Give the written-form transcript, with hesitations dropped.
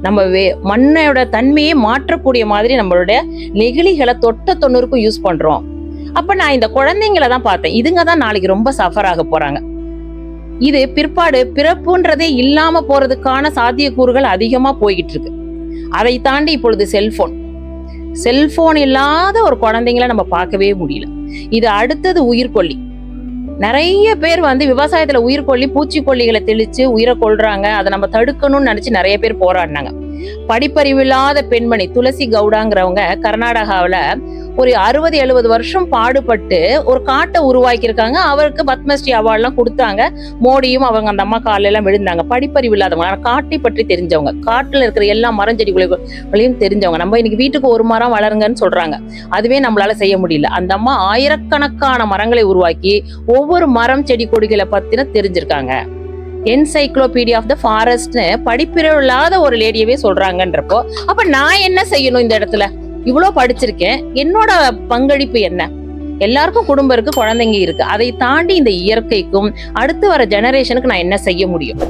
நம்ம மண்ணோட தன்மையை மாற்றக்கூடிய மாதிரி நம்மளுடைய நெகிழிகளை தொட்ட 90க்கும் யூஸ் பண்றோம். அப்ப நான் இந்த குழந்தைங்களை தான் பார்த்தேன். இதுங்க தான் நாளைக்கு ரொம்ப சஃபர் ஆக போறாங்க. இது பிற்பாடு பிறப்புன்றதே இல்லாம போறதுக்கான சாத்தியக்கூறுகள் அதிகமா போய்கிட்டு இருக்கு. அதை தாண்டி இப்பொழுது செல்போன் இல்லாத ஒரு குழந்தைங்களை நம்ம பார்க்கவே முடியல. இது அடுத்தது உயிர்கொல்லி. நிறைய பேர் விவசாயத்துல உயிர்கொல்லி பூச்சிக்கொல்லிகளை தெளிச்சு உயிரை கொள்றாங்க. அதை நம்ம தடுக்கணும்னு நினைச்சு நிறைய பேர் போராடினாங்க. படிப்பறிவில்லாத பெண்மணி துளசி கவுடாங்கிறவங்க கர்நாடகாவில ஒரு 60-70 வருஷம் பாடுபட்டு ஒரு காட்டை உருவாக்கியிருக்காங்க. அவருக்கு பத்மஸ்ரீ அவார்ட்லாம் கொடுத்தாங்க. மோடியும் அவங்க அந்த அம்மா கால எல்லாம் விழுந்தாங்க. படிப்பறிவு இல்லாதவங்க, காட்டை பற்றி தெரிஞ்சவங்க, காட்டுல இருக்கிற எல்லா மரஞ்செடிகளையும் தெரிஞ்சவங்க. நம்ம இன்னைக்கு வீட்டுக்கு ஒரு மரம் வளருங்கன்னு சொல்றாங்க. அதுவே நம்மளால செய்ய முடியல. அந்த அம்மா ஆயிரக்கணக்கான மரங்களை உருவாக்கி ஒவ்வொரு மரம் செடி கொடிகளை பத்தின தெரிஞ்சிருக்காங்க. என்சைக்ளோபீடியா ஆஃப் த ஃபாரஸ்ட்னு படிப்பிறவு இல்லாத ஒரு லேடியவே சொல்றாங்கன்றப்போ அப்ப நான் என்ன செய்யணும்? இந்த இடத்துல இவ்வளவு படிச்சிருக்கேன், என்னோட பங்களிப்பு என்ன? எல்லாருக்கும் குடும்பம் இருக்கு, குழந்தைங்க இருக்கு. அதை தாண்டி இந்த இயற்கைக்கும் அடுத்து வர ஜெனரேஷனுக்கு நான் என்ன செய்ய முடியும்?